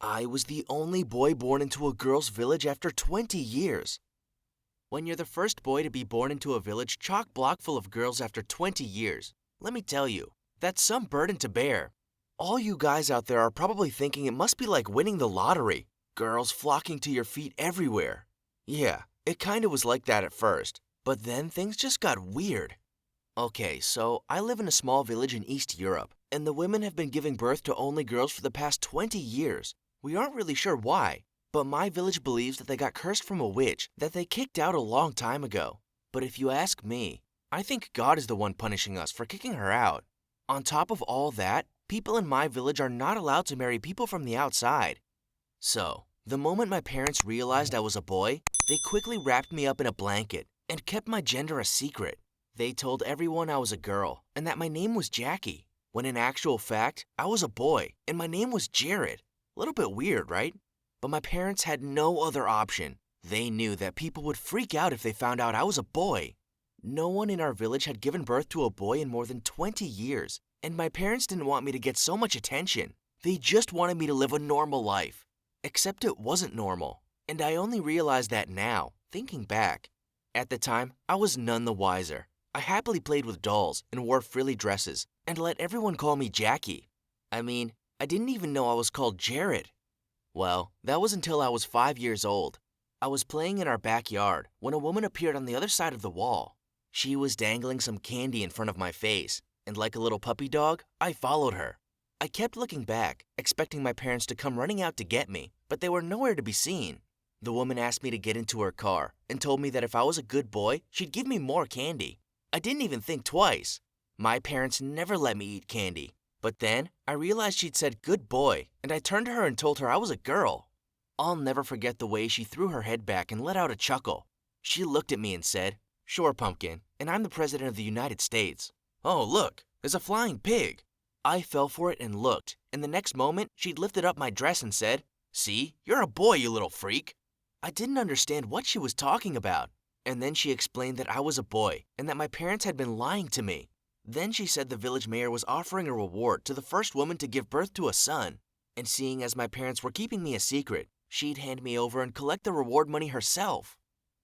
I was the only boy born into a girl's village after 20 years. When you're the first boy to be born into a village chock-block full of girls after 20 years, let me tell you, that's some burden to bear. All you guys out there are probably thinking it must be like winning the lottery. Girls flocking to your feet everywhere. Yeah, it kinda was like that at first, but then things just got weird. Okay, so I live in a small village in East Europe, and the women have been giving birth to only girls for the past 20 years. We aren't really sure why, but my village believes that they got cursed from a witch that they kicked out a long time ago. But if you ask me, I think God is the one punishing us for kicking her out. On top of all that, people in my village are not allowed to marry people from the outside. So, the moment my parents realized I was a boy, they quickly wrapped me up in a blanket and kept my gender a secret. They told everyone I was a girl and that my name was Jackie, when in actual fact, I was a boy and my name was Jared. A little bit weird, right? But my parents had no other option. They knew that people would freak out if they found out I was a boy. No one in our village had given birth to a boy in more than 20 years, and my parents didn't want me to get so much attention. They just wanted me to live a normal life. Except it wasn't normal, and I only realized that now, thinking back. At the time, I was none the wiser. I happily played with dolls and wore frilly dresses and let everyone call me Jackie. I mean, I didn't even know I was called Jared. Well, that was until I was 5 years old. I was playing in our backyard when a woman appeared on the other side of the wall. She was dangling some candy in front of my face, and like a little puppy dog, I followed her. I kept looking back, expecting my parents to come running out to get me, but they were nowhere to be seen. The woman asked me to get into her car and told me that if I was a good boy, she'd give me more candy. I didn't even think twice. My parents never let me eat candy. But then, I realized she'd said good boy, and I turned to her and told her I was a girl. I'll never forget the way she threw her head back and let out a chuckle. She looked at me and said, "Sure, Pumpkin, and I'm the President of the United States." Oh, look, there's a flying pig. I fell for it and looked, and the next moment, she'd lifted up my dress and said, "See, you're a boy, you little freak." I didn't understand what she was talking about. And then she explained that I was a boy and that my parents had been lying to me. Then she said the village mayor was offering a reward to the first woman to give birth to a son. And seeing as my parents were keeping me a secret, she'd hand me over and collect the reward money herself.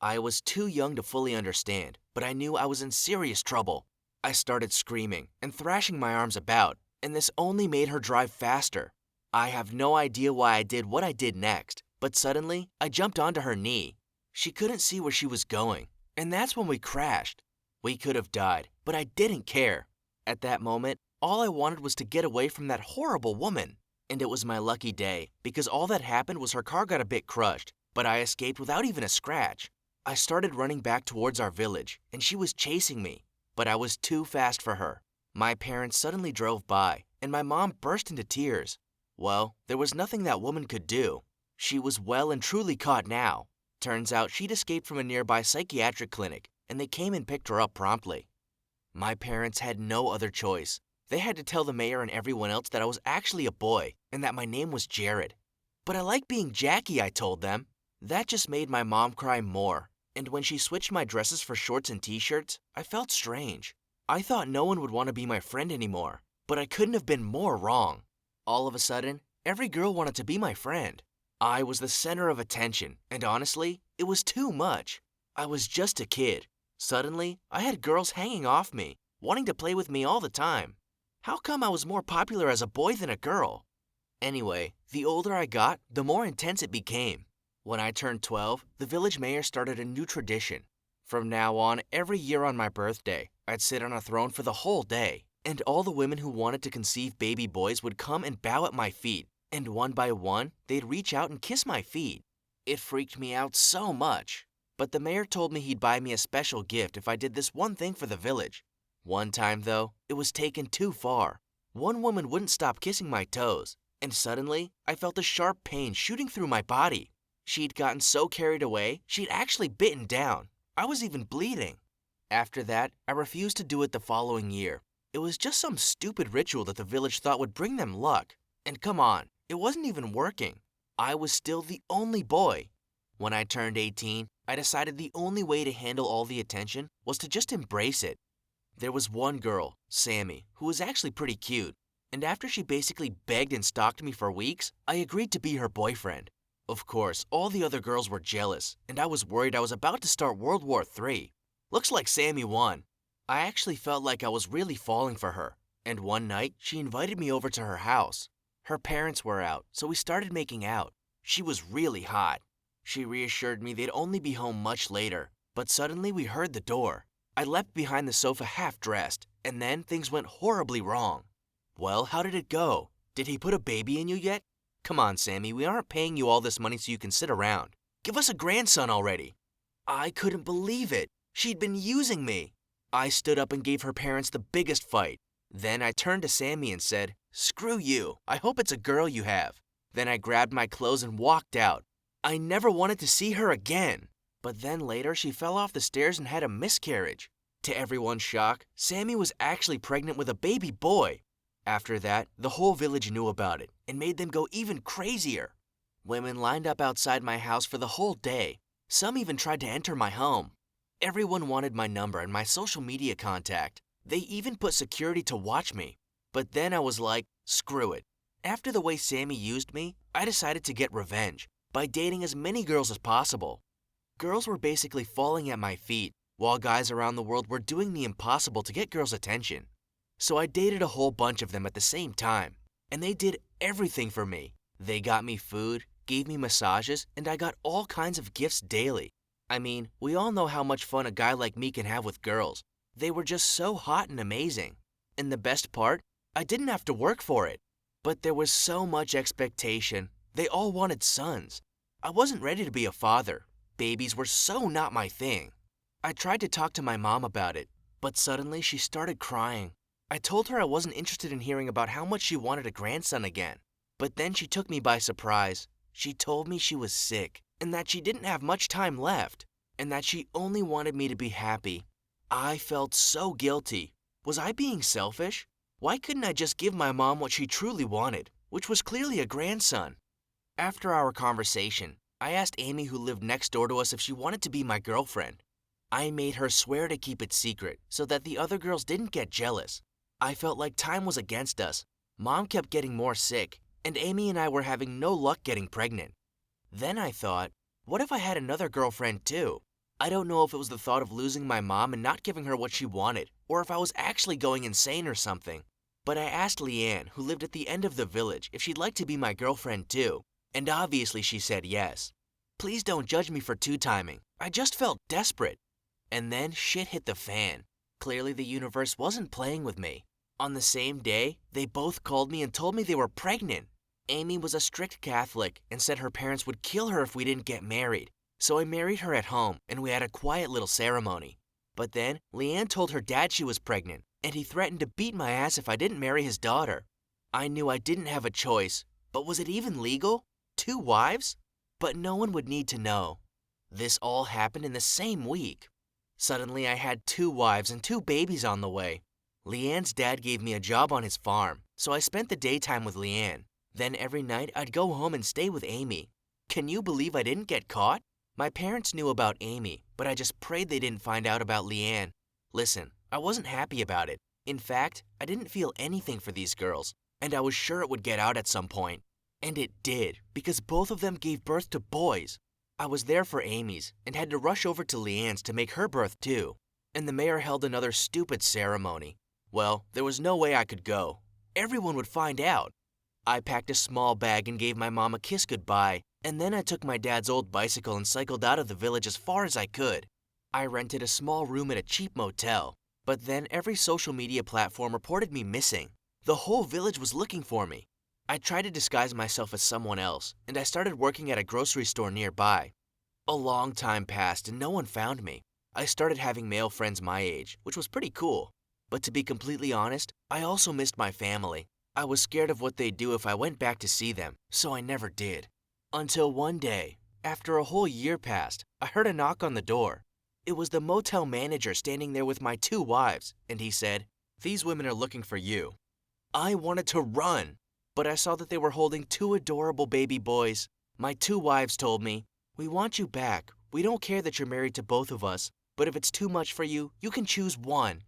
I was too young to fully understand, but I knew I was in serious trouble. I started screaming and thrashing my arms about, and this only made her drive faster. I have no idea why I did what I did next, but suddenly I jumped onto her knee. She couldn't see where she was going, and that's when we crashed. We could have died, but I didn't care. At that moment, all I wanted was to get away from that horrible woman. And it was my lucky day, because all that happened was her car got a bit crushed, but I escaped without even a scratch. I started running back towards our village, and she was chasing me, but I was too fast for her. My parents suddenly drove by, and my mom burst into tears. Well, there was nothing that woman could do. She was well and truly caught now. Turns out she'd escaped from a nearby psychiatric clinic, and they came and picked her up promptly. My parents had no other choice. They had to tell the mayor and everyone else that I was actually a boy, and that my name was Jared. But I like being Jackie, I told them. That just made my mom cry more, and when she switched my dresses for shorts and t-shirts, I felt strange. I thought no one would want to be my friend anymore, but I couldn't have been more wrong. All of a sudden, every girl wanted to be my friend. I was the center of attention, and honestly, it was too much. I was just a kid. Suddenly, I had girls hanging off me, wanting to play with me all the time. How come I was more popular as a boy than a girl? Anyway, the older I got, the more intense it became. When I turned 12, the village mayor started a new tradition. From now on, every year on my birthday, I'd sit on a throne for the whole day, and all the women who wanted to conceive baby boys would come and bow at my feet. And one by one, they'd reach out and kiss my feet. It freaked me out so much. But the mayor told me he'd buy me a special gift if I did this one thing for the village. One time, though, it was taken too far. One woman wouldn't stop kissing my toes, and suddenly, I felt a sharp pain shooting through my body. She'd gotten so carried away, she'd actually bitten down. I was even bleeding. After that, I refused to do it the following year. It was just some stupid ritual that the village thought would bring them luck. And come on, it wasn't even working. I was still the only boy. When I turned 18, I decided the only way to handle all the attention was to just embrace it. There was one girl, Sammy, who was actually pretty cute. And after she basically begged and stalked me for weeks, I agreed to be her boyfriend. Of course, all the other girls were jealous, and I was worried I was about to start World War III. Looks like Sammy won. I actually felt like I was really falling for her, and one night she invited me over to her house. Her parents were out, so we started making out. She was really hot. She reassured me they'd only be home much later, but suddenly we heard the door. I leapt behind the sofa half-dressed, and then things went horribly wrong. Well, how did it go? Did he put a baby in you yet? Come on, Sammy, we aren't paying you all this money so you can sit around. Give us a grandson already. I couldn't believe it. She'd been using me. I stood up and gave her parents the biggest fight. Then I turned to Sammy and said, "Screw you. I hope it's a girl you have." Then I grabbed my clothes and walked out. I never wanted to see her again. But then later she fell off the stairs and had a miscarriage. To everyone's shock, Sammy was actually pregnant with a baby boy. After that, the whole village knew about it and made them go even crazier. Women lined up outside my house for the whole day. Some even tried to enter my home. Everyone wanted my number and my social media contact. They even put security to watch me. But then I was like, screw it. After the way Sammy used me, I decided to get revenge by dating as many girls as possible. Girls were basically falling at my feet, while guys around the world were doing the impossible to get girls' attention. So I dated a whole bunch of them at the same time, and they did everything for me. They got me food, gave me massages, and I got all kinds of gifts daily. I mean, we all know how much fun a guy like me can have with girls. They were just so hot and amazing. And the best part, I didn't have to work for it. But there was so much expectation. They all wanted sons. I wasn't ready to be a father. Babies were so not my thing. I tried to talk to my mom about it, but suddenly she started crying. I told her I wasn't interested in hearing about how much she wanted a grandson again. But then she took me by surprise. She told me she was sick, and that she didn't have much time left, and that she only wanted me to be happy. I felt so guilty. Was I being selfish? Why couldn't I just give my mom what she truly wanted, which was clearly a grandson? After our conversation, I asked Amy, who lived next door to us, if she wanted to be my girlfriend. I made her swear to keep it secret so that the other girls didn't get jealous. I felt like time was against us. Mom kept getting more sick, and Amy and I were having no luck getting pregnant. Then I thought, what if I had another girlfriend too? I don't know if it was the thought of losing my mom and not giving her what she wanted, or if I was actually going insane or something. But I asked Leanne, who lived at the end of the village, if she'd like to be my girlfriend too, and obviously she said yes. Please don't judge me for two-timing. I just felt desperate. And then shit hit the fan. Clearly the universe wasn't playing with me. On the same day, they both called me and told me they were pregnant. Amy was a strict Catholic and said her parents would kill her if we didn't get married. So I married her at home, and we had a quiet little ceremony. But then, Leanne told her dad she was pregnant, and he threatened to beat my ass if I didn't marry his daughter. I knew I didn't have a choice, but was it even legal? 2 wives? But no one would need to know. This all happened in the same week. Suddenly I had 2 wives and 2 babies on the way. Leanne's dad gave me a job on his farm, so I spent the daytime with Leanne. Then every night I'd go home and stay with Amy. Can you believe I didn't get caught? My parents knew about Amy, but I just prayed they didn't find out about Leanne. Listen, I wasn't happy about it. In fact, I didn't feel anything for these girls, and I was sure it would get out at some point. And it did, because both of them gave birth to boys. I was there for Amy's and had to rush over to Leanne's to make her birth too. And the mayor held another stupid ceremony. Well, there was no way I could go. Everyone would find out. I packed a small bag and gave my mom a kiss goodbye, and then I took my dad's old bicycle and cycled out of the village as far as I could. I rented a small room at a cheap motel, but then every social media platform reported me missing. The whole village was looking for me. I tried to disguise myself as someone else, and I started working at a grocery store nearby. A long time passed and no one found me. I started having male friends my age, which was pretty cool. But to be completely honest, I also missed my family. I was scared of what they'd do if I went back to see them, so I never did. Until one day, after a whole year passed, I heard a knock on the door. It was the motel manager standing there with my 2 wives, and he said, "These women are looking for you." I wanted to run, but I saw that they were holding 2 adorable baby boys. My 2 wives told me, "We want you back. We don't care that you're married to both of us, but if it's too much for you, you can choose one."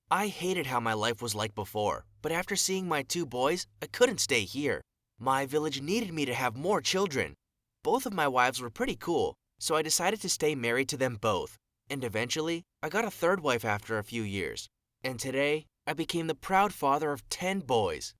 I hated how my life was like before, But after seeing my 2 boys, I couldn't stay here. My village needed me to have more children. Both of my wives were pretty cool, so I decided to stay married to them both. And eventually, I got a third wife after a few years. And today, I became the proud father of 10 boys.